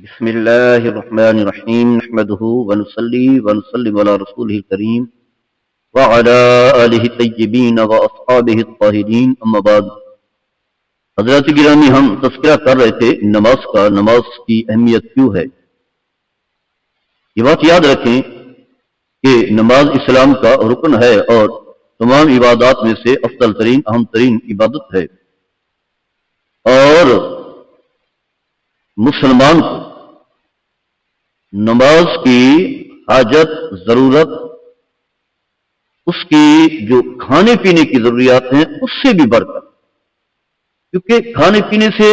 بسم الله الرحمن الرحيم نحمده ونصلي ونسلم على رسوله الكريم وعلى آله الطيبين وأصحابه الطاهرين أما بعد. حضرات گرامی، ہم تذکرہ کر رہے تھے نماز کا، نماز کی اہمیت کیوں ہے. یہ بات یاد رکھیں کہ نماز اسلام کا رکن ہے اور تمام عبادات میں سے افضل ترین، اہم ترین عبادت ہے، اور مسلمان کو نماز کی حاجت، ضرورت، اس کی جو کھانے پینے کی ضروریات ہیں اس سے بھی بڑھ کر، کیونکہ کھانے پینے سے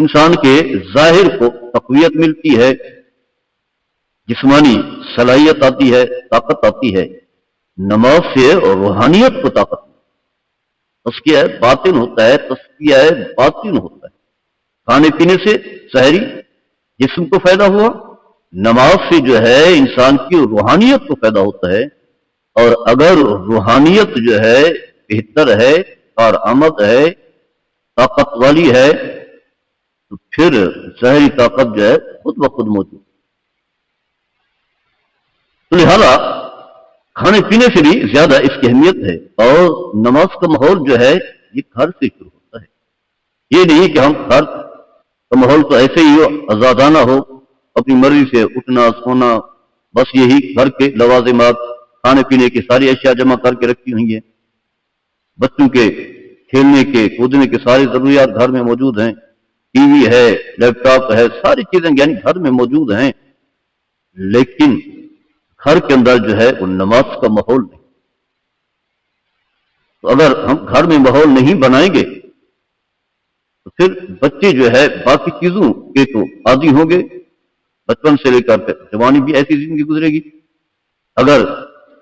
انسان کے ظاہر کو تقویت ملتی ہے، جسمانی صلاحیت آتی ہے، طاقت آتی ہے. نماز سے روحانیت کو طاقت ملتی ہے، تزکیہ باطن ہوتا ہے، تزکیہ باطن ہوتا ہے. کھانے پینے سے سحری جسم کو فائدہ ہوا، نماز سے جو ہے انسان کی روحانیت کو فائدہ ہوتا ہے. اور اگر روحانیت جو ہے بہتر ہے، کارآمد ہے، طاقت والی ہے، تو پھر ظاہری طاقت جو ہے خود بخود موجود. تو لہذا کھانے پینے سے بھی زیادہ اس کی اہمیت ہے. اور نماز کا ماحول جو ہے یہ گھر سے شروع ہوتا ہے. یہ نہیں کہ ہم گھر کا ماحول تو ایسے ہی ہو، آزادانہ ہو، اپنی مرضی سے اٹھنا سونا، بس یہی گھر کے لوازمات، کھانے پینے کی ساری اشیاء جمع کر کے رکھی ہوئی ہیں، بچوں کے کھیلنے کے کودنے کے ساری ضروریات گھر میں موجود ہیں، ٹی وی ہے، لیپ ٹاپ ہے، ساری چیزیں یعنی گھر میں موجود ہیں، لیکن گھر کے اندر جو ہے وہ نماز کا ماحول نہیں. تو اگر ہم گھر میں ماحول نہیں بنائیں گے تو پھر بچے جو ہے باقی چیزوں کے تو عادی ہوں گے، بچپن سے لے کر جوانی بھی ایسی زندگی گزرے گی. اگر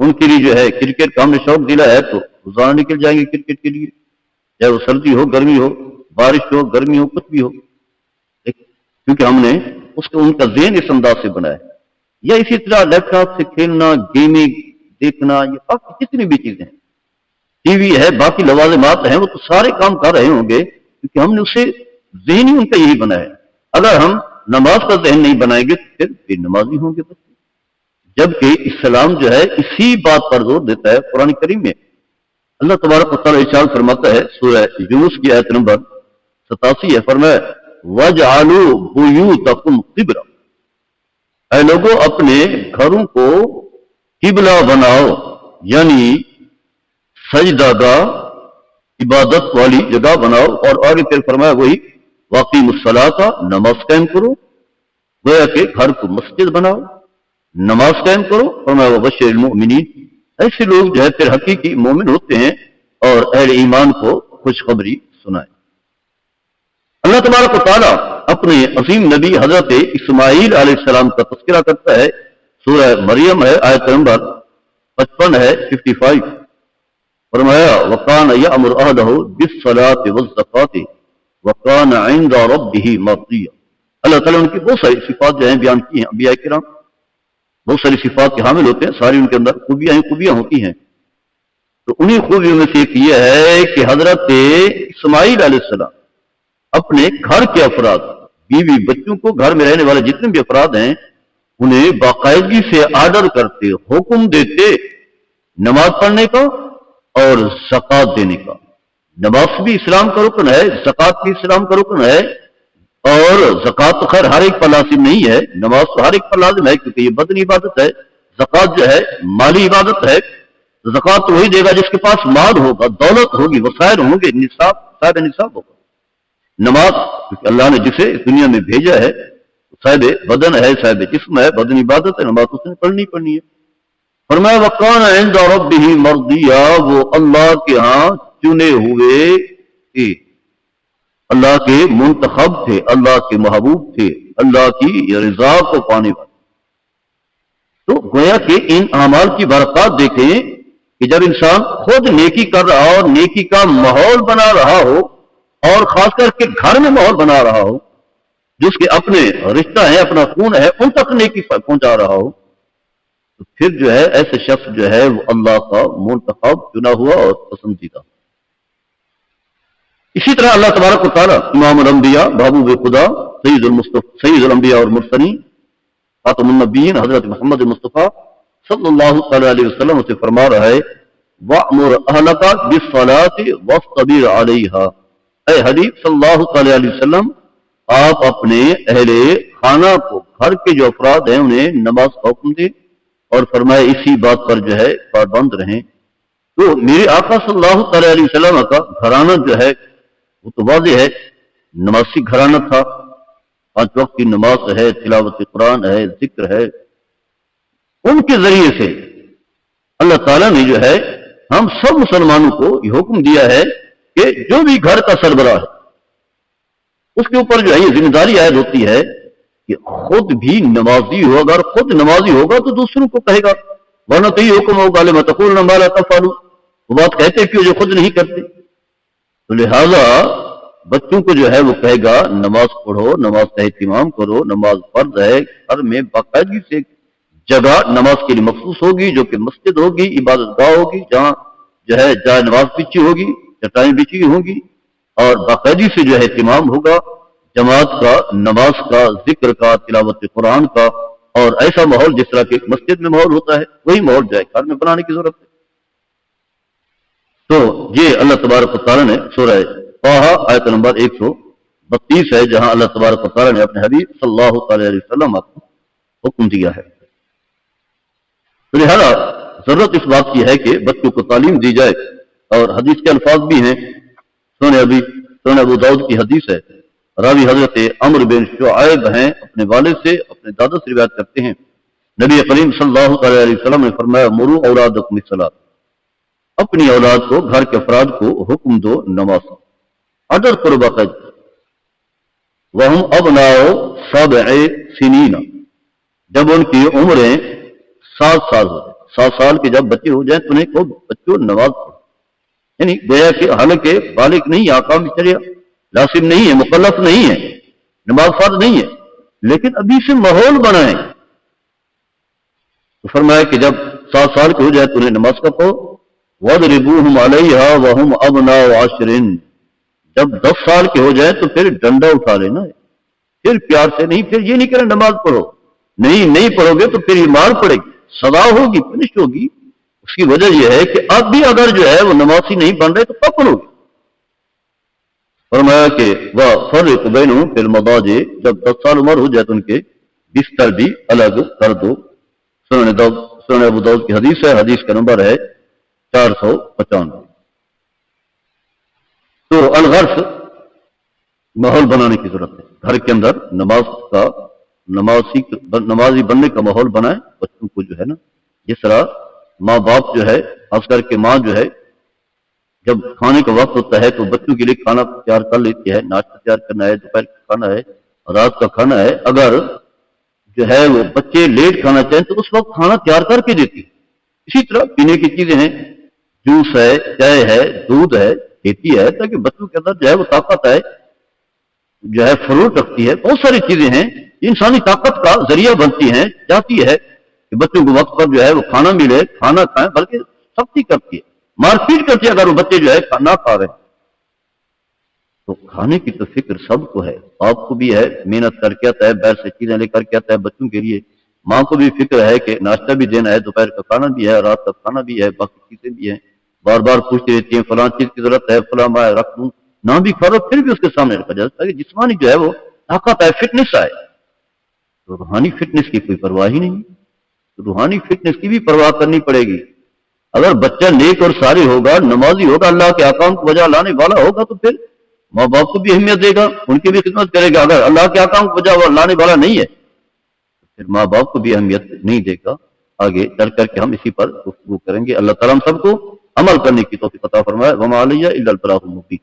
ان کے لیے جو ہے کرکٹ کا ہم نے شوق دلا ہے تو روزانہ نکل جائیں گے کرکٹ کے لیے، چاہے وہ سردی ہو، گرمی ہو، بارش ہو، گرمی ہو، کچھ بھی ہو، کیونکہ ہم نے ان کا ذہن اس انداز سے بنایا ہے. یا اسی طرح لیپ ٹاپ سے کھیلنا، گیمنگ دیکھنا، یہ باقی جتنی بھی چیزیں ہیں، ٹی وی ہے، باقی لوازمات ہیں، وہ تو سارے کام کر رہے ہوں گے کیونکہ ہم نے اسے ذہن ہی ان کا یہی بنایا ہے. اگر ہم نماز کا ذہن نہیں بنائیں گے تو پھر بے نمازی ہوں گے بچے. جبکہ اسلام جو ہے اسی بات پر زور دیتا ہے. قرآن کریم میں اللہ تبارک و تعالیٰ ارشاد فرماتا ہے، سورہ یونس کی آیت نمبر 87 ہے، فرمایا وَجْعَلُوا بُيُوتَكُمْ قِبْلَةً، اے لوگوں اپنے گھروں کو قبلہ بناؤ، یعنی سجدہ گاہ، عبادت والی جگہ بناؤ. اور آگے پھر فرمایا وہی وَأَقِیمُوا الصَّلَاةَ، نماز قائم کرو. گویا کہ گھر کو مسجد بناؤ، نماز قائم کرو. فرمایا وَبَشِّرِ الْمُؤْمِنِينَ، ایسے لوگ جو ہے پھر حقیقی مومن ہوتے ہیں اور اہل ایمان کو خوشخبری سنائیں. اللہ تبارک و تعالیٰ اپنے عظیم نبی حضرت اسماعیل علیہ السلام کا تذکرہ کرتا ہے. سورہ مریم ہے، آیت نمبر 55 ہے، 55. فرمایا وَكَانَ يَأْمُرُ أَهْلَهُ بِالصَّلَاةِ وَالزَّكَاةِ وَكَانَ عِندَ رَبِّهِ مَرْضِيًّا. اللہ تعالیٰ ان کی بہت ساری صفات جو ہیں بیان کی ہیں. انبیاء کرام بہت ساری صفات کے حامل ہوتے ہیں، ساری ان کے اندر خوبیاں ہوتی ہیں. تو انہی خوبیوں میں سے ایک یہ ہے کہ حضرت اسماعیل علیہ السلام اپنے گھر کے افراد، بیوی بچوں کو، گھر میں رہنے والے جتنے بھی افراد ہیں، انہیں باقاعدگی سے آرڈر کرتے، حکم دیتے نماز پڑھنے کا اور زکوٰۃ دینے کا. نماز بھی اسلام کا رکن ہے، زکوٰۃ بھی اسلام کا رکن ہے. اور زکوٰۃ تو خیر ہر ایک پر لازم نہیں ہے، نماز تو ہر ایک پر لازم ہے کیونکہ یہ بدنی عبادت ہے. زکوٰۃ جو ہے مالی عبادت ہے. زکوٰۃ تو وہی دے گا جس کے پاس مال ہوگا، دولت ہوگی، وسائل ہوں گے، صاحب نصاب ہوگا. نماز کیونکہ اللہ نے جسے اس دنیا میں بھیجا ہے صاحب بدن ہے، صاحب جسم ہے، بدن عبادت ہے، نماز اس نے پڑھنی ہے. فرمایا وَقَانَ عِندَ رَبِّهِ مَرْضِيًّا، وہ اللہ کے ہاں چنے ہوئے تھے، اللہ کے منتخب تھے، اللہ کے محبوب تھے، اللہ کی رضا کو پانے والے. تو گویا کہ ان اعمال کی برکات دیکھیں کہ جب انسان خود نیکی کر رہا ہو، نیکی کا ماحول بنا رہا ہو، اور خاص کر کے گھر میں ماحول بنا رہا ہو، جس کے اپنے رشتہ ہے، اپنا خون ہے، ان تک نیکی پہنچا رہا ہو، تو پھر جو ہے ایسے شخص جو ہے وہ اللہ کا منتخب، چنا ہوا اور پسندیدہ. اسی طرح اللہ تبارک و تعالیٰ امام الانبیاء، محبوب خدا सैयद अल-अंबिया और मुरसलीन खातमुन नबीयीन हजरत मोहम्मद मुस्तफ़ा सल्लल्लाहु अलैहि वसल्लम से फरमा रहा है, वअमुर अहलका बिस्सलाति वस्तबिर अलैहा। ऐ हबीब सल्लल्लाहु अलैहि वसल्लम, आप अपने अहले खाना को, घर के जो अफराद हैं उन्हें नमाज का हुक्म दें और फरमाए इसी बात पर जो है पाबंद रहें। तो मेरे आका सल्लल्लाहु अलैहि वसल्लम का घराना जो है वो तो वाज़ेह है, नमाजी घराना था। 5 वक्त की नमाज है, तिलावत कुरान है, जिक्र है। उनके जरिए से अल्लाह ताला ने जो है हम सब मुसलमानों को ये हुक्म दिया है कि जो भी घर का सरबराह है उसके ऊपर जो है ये जिम्मेदारी आयद होती है कि खुद भी नमाजी हो। अगर खुद नमाजी होगा तो दूसरों को कहेगा, वरना तो ये हुक्म होगा ले मतकुल नमाला तफालू, वो बात कहते क्यों जो खुद नहीं करते। तो लिहाजा बच्चों को जो है वो कहेगा नमाज पढ़ो, नमाज का एहतिमाम करो, नमाज फर्ज है। घर में बाकायदगी से जगह नमाज के लिए मखसूस होगी, जो कि मस्जिद होगी, इबादत गाह होगी, जहाँ जो है जाए नमाज बिछी होगी, चटाई बिछी होगी और बाकायदगी से जो है एहतिमाम होगा जमात का, नमाज का, जिक्र का, तिलावत कुरान का। और ऐसा माहौल जिस तरह के मस्जिद में माहौल होता है वही माहौल जो है घर में बनाने की जरूरत है। तो ये अल्लाह तबारक व तआला ने सूरह ताहा आयत नंबर 132 है, जहां अल्लाह तबारक व तआला ने अपने हबीब सल्लल्लाहु अलैहि वसल्लम को हुक्म दिया है। तो लिहाजा जरूरत इस बात की है कि बच्चों को तालीम दी जाए। और हदीस के अल्फाज भी हैं, सुनन अबू दाऊद की हदीस है, रावी हजरत अम्र बिन शुआइब हैं, अपने वालिद से, अपने दादा से रिवायत करते हैं, नबी करीम सल्लल्लाहु अलैहि वसल्लम ने फरमाया, मुरू औलादकुम बिस्सलात, अपनी औलाद को, घर के अफराद को हुक्म दो नमाज, अदर करो बाकायदा। वहम अबनाओ सबअ सिनीना, जब उनकी उम्रें 7 साल हो जाए, 7 साल के जब बच्चे हो जाए तो उन्हें को बच्चों नमाज पढ़ो। यानी गोया कि हालांकि बालिग नहीं, आकाम शरिया लासिम नहीं है, मुकल्लफ नहीं है, नमाज फर्ज नहीं है, लेकिन अभी से माहौल बनाए। तो फरमाया कि जब 7 साल के हो जाए तो उन्हें नमाज का पढ़ो। वदरिबूहुम अलैहा वहुम अबनाउ आशरिन, जब 10 साल के हो जाए तो फिर डंडा उठा लेना है, फिर प्यार से नहीं, फिर ये नहीं करें नमाज पढ़ो, नहीं पढ़ोगे तो फिर ये मार पड़ेगी, सजा होगी, पनिश होगी। उसकी वजह यह है कि अब भी अगर जो है वो नमाजी नहीं बन रहे तो कब बनोगे। फरमाया कि वह फर्रिक बैनहुम फिल मदाजी, जब 10 साल उम्र हो जाए तो उनके बिस्तर भी अलग कर दो। सुनन अबू दाऊद की हदीस है, हदीस का नंबर है 495। तो अलगर्फ माहौल बनाने की जरूरत है। घर के अंदर नमाज का, नमाजी बनने का माहौल बनाए बच्चों को, जो है ना, जिस तरह माँ बाप जो है, खास करके माँ जो है, जब खाने का वक्त होता है तो बच्चों के लिए खाना तैयार कर लेती है, नाश्ता तैयार करना है, दोपहर का खाना है, रात का खाना है। अगर जो है वो बच्चे लेट खाना चाहें तो उस वक्त खाना तैयार करके देती है। इसी तरह पीने की चीजें हैं, जूस है, चाय है, दूध है, देती है, ताकि बच्चों के अंदर जो है वो ताकत है, जो है फ्रूट रखती है, बहुत सारी चीजें हैं इंसानी ताकत का जरिया बनती हैं। चाहती है कि बच्चों को वक्त पर जो है वो खाना मिले, खाना खाएं, बल्कि सख्ती करती है, मारपीट करती है अगर वो बच्चे जो है ना खा रहे। तो खाने की तो फिक्र सबको है, आपको भी है, मेहनत करके आता है, बाहर से चीजें लेकर के आता है बच्चों के लिए। माँ को भी फिक्र है कि नाश्ता भी देना है, दोपहर का खाना भी है, रात का खाना भी है, बाकी चीजें भी हैं। बार बार पूछती रहती है फलां चीज की जरूरत है, फलां मैं रख दूं, ना भी खा लो फिर भी उसके सामने रखा जाता है, जिस्मानी जो है वो ताकत है, फिटनेस आए। तो रूहानी फिटनेस की कोई परवाह ही नहीं, तो रूहानी फिटनेस की भी परवाह करनी पड़ेगी। अगर बच्चा नेक और सारी होगा, नमाजी होगा, अल्लाह के आकाम को वजह लाने वाला होगा, तो फिर माँ बाप को भी अहमियत देगा, उनकी भी खिदमत करेगा। अगर अल्लाह के आकाम को वजह लाने वाला नहीं है तो फिर माँ बाप को भी अहमियत नहीं देगा। आगे चल करके हम इसी पर गुफ्तगू करेंगे। अल्लाह ताला हम सबको अमल करने की तौफीक अता फरमाए। वमा अलैया इल्लल बलागुल मुबीन।